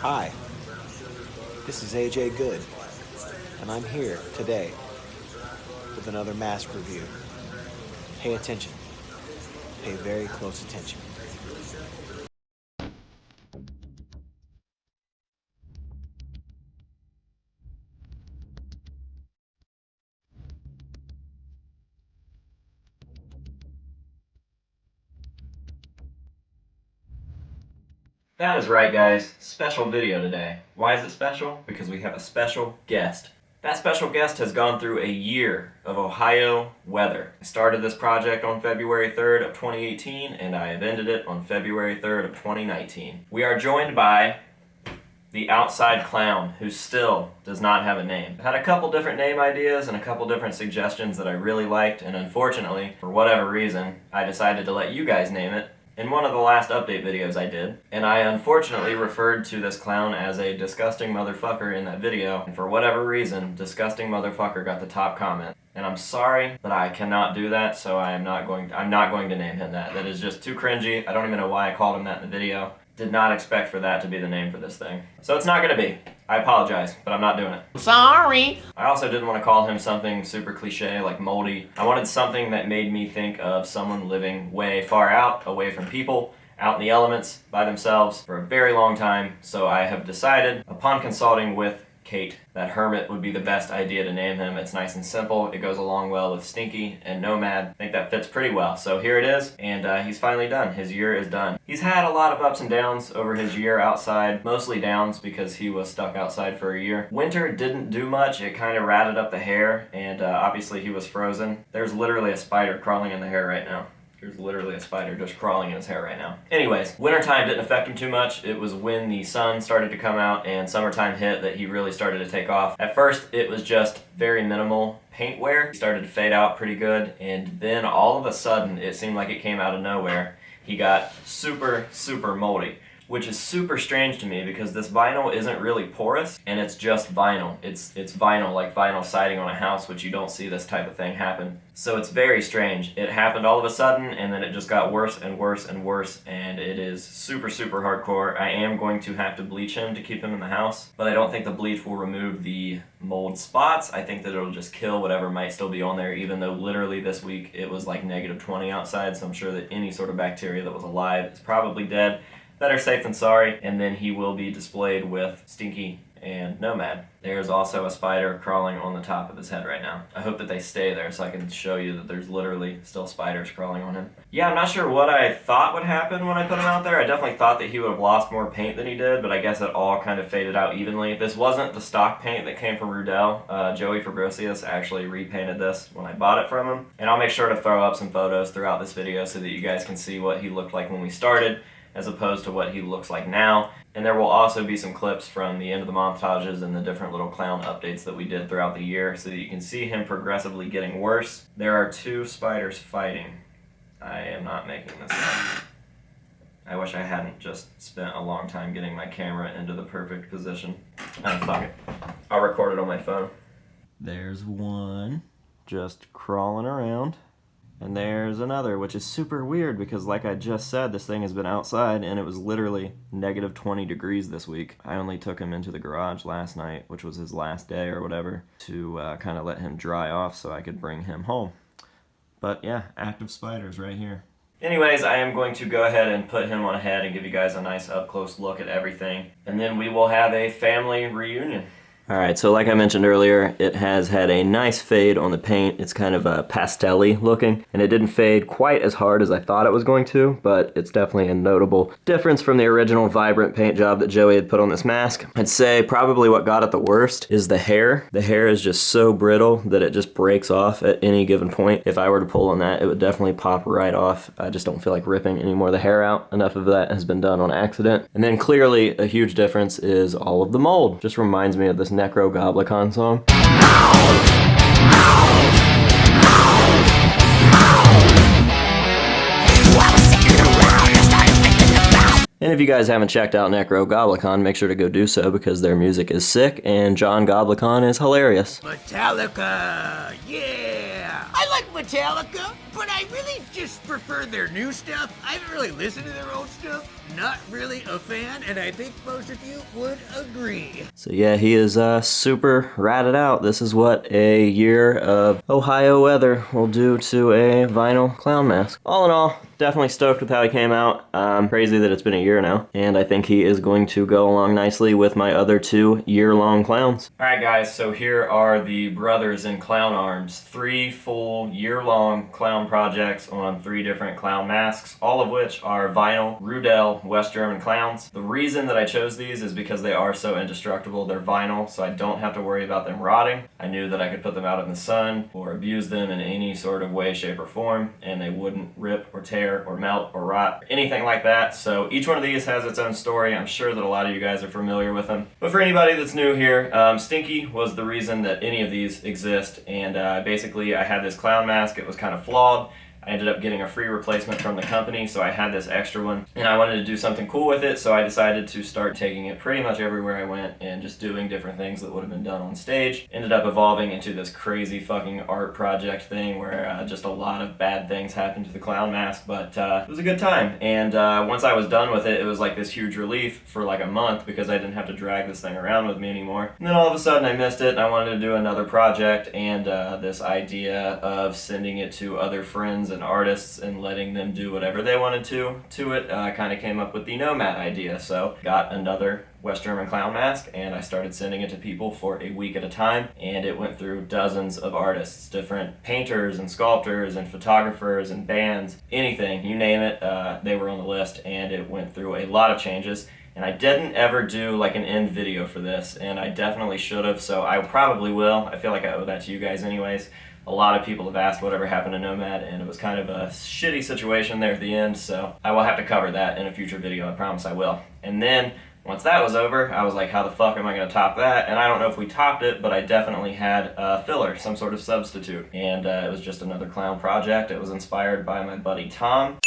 Hi, this is AJ Good, and I'm here today with another mask review. Pay attention. Pay very close attention. That is right, guys. Special video today. Why is it special? Because we have a special guest. That special guest has gone through a year of Ohio weather. I started this project on February 3rd of 2018, and I have ended it on February 3rd of 2019. We are joined by the outside clown, who still does not have a name. I had a couple different name ideas and a couple different suggestions that I really liked, and unfortunately, for whatever reason, I decided to let you guys name it in one of the last update videos I did, and I unfortunately referred to this clown as a disgusting motherfucker in that video, and for whatever reason, disgusting motherfucker got the top comment. And I'm sorry, but I cannot do that, so I'm not going to name him that. That is just too cringy. I don't even know why I called him that in the video. Did not expect for that to be the name for this thing. So it's not gonna be. I apologize, but I'm not doing it. Sorry! I also didn't want to call him something super cliche like moldy. I wanted something that made me think of someone living way far out, away from people, out in the elements, by themselves, for a very long time. So I have decided, upon consulting with Kate, that Hermit would be the best idea to name him. It's nice and simple. It goes along well with Stinky and Nomad. I think that fits pretty well. So here it is, and he's finally done. His year is done. He's had a lot of ups and downs over his year outside, mostly downs because he was stuck outside for a year. Winter didn't do much. It kind of ratted up the hair, and obviously he was frozen. There's literally a spider crawling in the hair right now. There's literally a spider just crawling in his hair right now. Anyways, wintertime didn't affect him too much. It was when the sun started to come out and summertime hit that he really started to take off. At first, it was just very minimal paint wear. He started to fade out pretty good, and then all of a sudden, it seemed like it came out of nowhere. He got super, super moldy, which is super strange to me because this vinyl isn't really porous, and it's just vinyl. It's vinyl, like vinyl siding on a house, which you don't see this type of thing happen. So it's very strange. It happened all of a sudden, and then it just got worse and worse and worse, and it is super, super hardcore. I am going to have to bleach him to keep him in the house, but I don't think the bleach will remove the mold spots. I think that it'll just kill whatever might still be on there, even though literally this week it was like -20 outside, so I'm sure that any sort of bacteria that was alive is probably dead. Better safe than sorry, and then he will be displayed with Stinky and Nomad. There's also a spider crawling on the top of his head right now. I hope that they stay there so I can show you that there's literally still spiders crawling on him. Yeah, I'm not sure what I thought would happen when I put him out there. I definitely thought that he would have lost more paint than he did, but I guess it all kind of faded out evenly. This wasn't the stock paint that came from Rudell. Joey Fabricius actually repainted this when I bought it from him. And I'll make sure to throw up some photos throughout this video so that you guys can see what he looked like when we started, as opposed to what he looks like now. And there will also be some clips from the end of the montages and the different little clown updates that we did throughout the year so that you can see him progressively getting worse. There are two spiders fighting. I am not making this up. I wish I hadn't just spent a long time getting my camera into the perfect position. Fuck it. I'll record it on my phone. There's one just crawling around. And there's another, which is super weird because like I just said, this thing has been outside and it was literally -20 degrees this week. I only took him into the garage last night, which was his last day or whatever, to kind of let him dry off so I could bring him home. But yeah, active spiders right here. Anyways, I am going to go ahead and put him on ahead and give you guys a nice up-close look at everything. And then we will have a family reunion. Alright, so like I mentioned earlier, it has had a nice fade on the paint. It's kind of pastel-y looking, and it didn't fade quite as hard as I thought it was going to, but it's definitely a notable difference from the original vibrant paint job that Joey had put on this mask. I'd say probably what got it the worst is the hair. The hair is just so brittle that it just breaks off at any given point. If I were to pull on that, it would definitely pop right off. I just don't feel like ripping any more of the hair out. Enough of that has been done on accident. And then clearly a huge difference is all of the mold. Just reminds me of this Necro Goblicon song. And if you guys haven't checked out Necro Goblicon, make sure to go do so because their music is sick and John Goblicon is hilarious. Metallica, yeah! I like Metallica, but I I really just prefer their new stuff. I haven't really listened to their old stuff. Not really a fan, and I think most of you would agree. So yeah, he is super ratted out. This is what a year of Ohio weather will do to a vinyl clown mask. All in all, definitely stoked with how he came out. Crazy that it's been a year now, and I think he is going to go along nicely with my other 2 year-long clowns. Alright guys, so here are the brothers in clown arms. 3 full year-long clown projects on 3 different clown masks, all of which are vinyl, Rudel, West German clowns. The reason that I chose these is because they are so indestructible. They're vinyl, so I don't have to worry about them rotting. I knew that I could put them out in the sun or abuse them in any sort of way, shape, or form, and they wouldn't rip or tear or melt or rot, anything like that. So each one of these has its own story. I'm sure that a lot of you guys are familiar with them. But for anybody that's new here, Stinky was the reason that any of these exist, and basically I had this clown mask. It was kind of flawed. I ended up getting a free replacement from the company, so I had this extra one, and I wanted to do something cool with it, so I decided to start taking it pretty much everywhere I went and just doing different things that would have been done on stage. Ended up evolving into this crazy fucking art project thing where just a lot of bad things happened to the clown mask, but it was a good time. And once I was done with it, it was like this huge relief for like a month because I didn't have to drag this thing around with me anymore. And then all of a sudden I missed it, and I wanted to do another project, and this idea of sending it to other friends and artists and letting them do whatever they wanted to it kind of came up with the Nomad idea. So got another West German clown mask, and I started sending it to people for a week at a time, and it went through dozens of artists, different painters and sculptors and photographers and bands, anything, you name it, they were on the list, and it went through a lot of changes. And I didn't ever do like an end video for this, and I definitely should have, so I probably will. I feel like I owe that to you guys anyways. A lot of people have asked whatever happened to Nomad, and it was kind of a shitty situation there at the end, so I will have to cover that in a future video, I promise I will. And then, once that was over, I was like, how the fuck am I going to top that? And I don't know if we topped it, but I definitely had a filler, some sort of substitute. And it was just another clown project. It was inspired by my buddy Tom.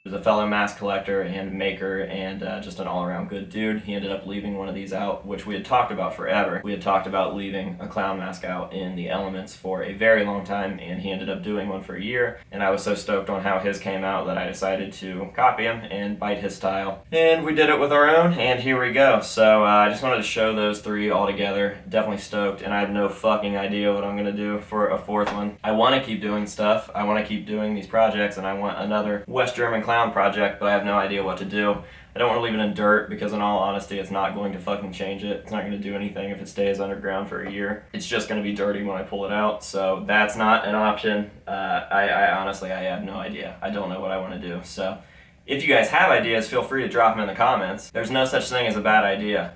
He was a fellow mask collector and maker, and just an all-around good dude. He ended up leaving one of these out, which we had talked about forever. We had talked about leaving a clown mask out in the elements for a very long time, and he ended up doing one for a year. And I was so stoked on how his came out that I decided to copy him and bite his style. And we did it with our own, and here we go. So I just wanted to show those 3 all together. Definitely stoked, and I have no fucking idea what I'm gonna do for a 4th one. I want to keep doing stuff. I want to keep doing these projects, and I want another West German clown project, but I have no idea what to do. I don't want to leave it in dirt because in all honesty it's not going to fucking change it. It's not going to do anything if it stays underground for a year. It's just going to be dirty when I pull it out, so that's not an option. I honestly have no idea. I don't know what I want to do. So if you guys have ideas, feel free to drop them in the comments. There's no such thing as a bad idea.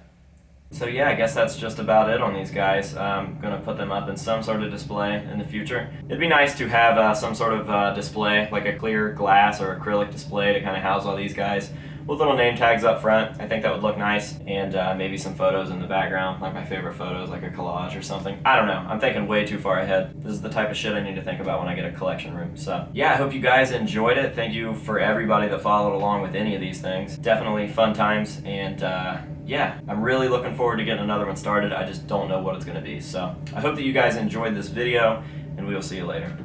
So yeah, I guess that's just about it on these guys. I'm going to put them up in some sort of display in the future. It'd be nice to have some sort of display, like a clear glass or acrylic display to kind of house all these guys with little name tags up front. I think that would look nice, and maybe some photos in the background, like my favorite photos, like a collage or something. I don't know, I'm thinking way too far ahead. This is the type of shit I need to think about when I get a collection room. So yeah, I hope you guys enjoyed it. Thank you for everybody that followed along with any of these things. Definitely fun times, and yeah, I'm really looking forward to getting another one started. I just don't know what it's going to be. So I hope that you guys enjoyed this video, and we will see you later.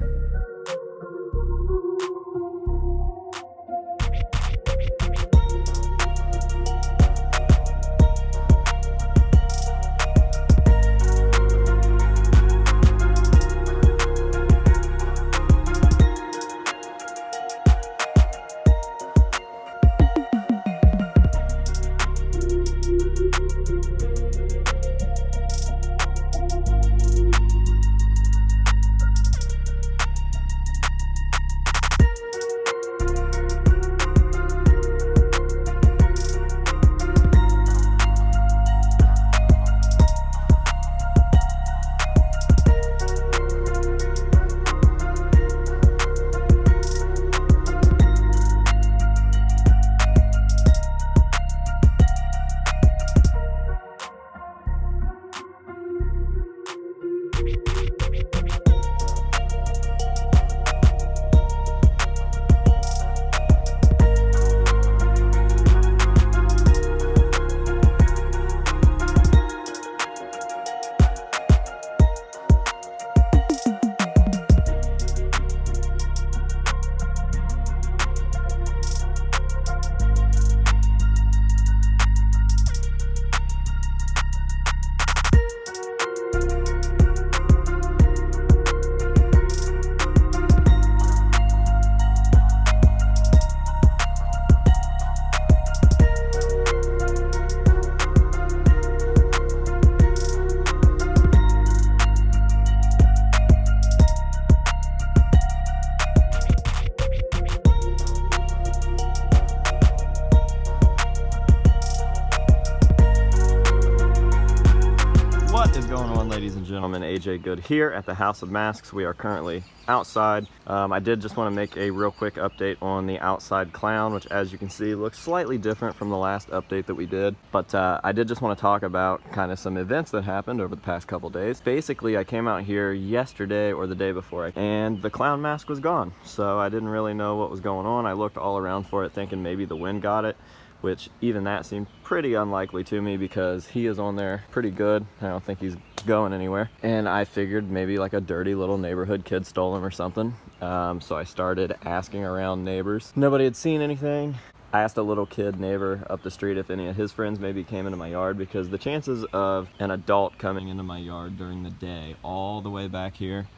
on, ladies and gentlemen? AJ Good here at the House of Masks. We are currently outside. I did just want to make a real quick update on the outside clown, which, as you can see, looks slightly different from the last update that we did. But I did just want to talk about kind of some events that happened over the past couple days. Basically, I came out here yesterday or the day before, and the clown mask was gone. So I didn't really know what was going on. I looked all around for it, thinking maybe the wind got it, which even that seemed pretty unlikely to me because he is on there pretty good. I don't think he's going anywhere. And I figured maybe like a dirty little neighborhood kid stole him or something. So I started asking around neighbors. Nobody had seen anything. I asked a little kid neighbor up the street if any of his friends maybe came into my yard, because the chances of an adult coming into my yard during the day all the way back here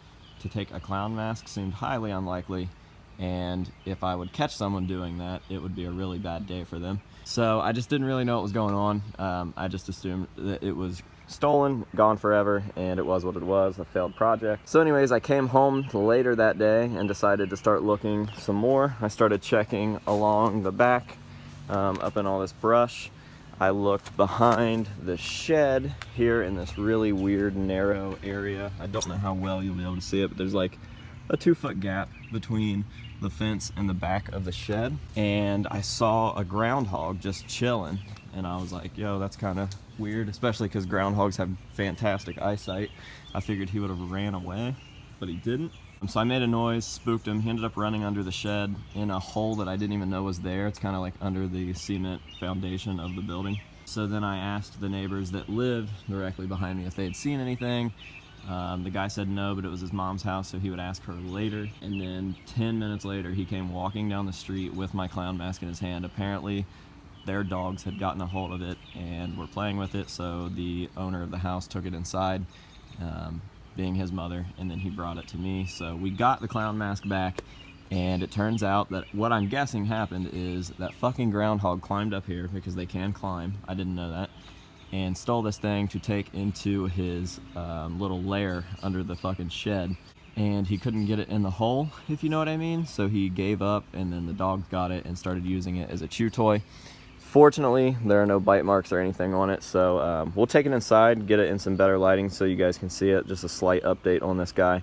to take a clown mask seemed highly unlikely. And if I would catch someone doing that, it would be a really bad day for them. So I just didn't really know what was going on. I just assumed that it was stolen, gone forever, and it was what it was, a failed project. So anyways, I came home later that day and decided to start looking some more. I started checking along the back, up in all this brush. I looked behind the shed here in this really weird narrow area. I don't know how well you'll be able to see it, but there's like a 2-foot gap between the fence and the back of the shed, and I saw a groundhog just chilling, and I was like, yo, that's kind of weird, especially because groundhogs have fantastic eyesight. I figured he would have ran away, but he didn't. So I made a noise, spooked him. He ended up running under the shed in a hole that I didn't even know was there. It's kind of like under the cement foundation of the building. So then I asked the neighbors that lived directly behind me if they had seen anything. The guy said no, but it was his mom's house, so he would ask her later. And then 10 minutes later, he came walking down the street with my clown mask in his hand. Apparently, their dogs had gotten a hold of it and were playing with it, so the owner of the house took it inside, being his mother, and then he brought it to me. So we got the clown mask back, and it turns out that what I'm guessing happened is that fucking groundhog climbed up here, because they can climb, I didn't know that, and stole this thing to take into his little lair under the fucking shed. And he couldn't get it in the hole, if you know what I mean. So he gave up, and then the dog got it and started using it as a chew toy. Fortunately, there are no bite marks or anything on it, so we'll take it inside, get it in some better lighting so you guys can see it. Just a slight update on this guy.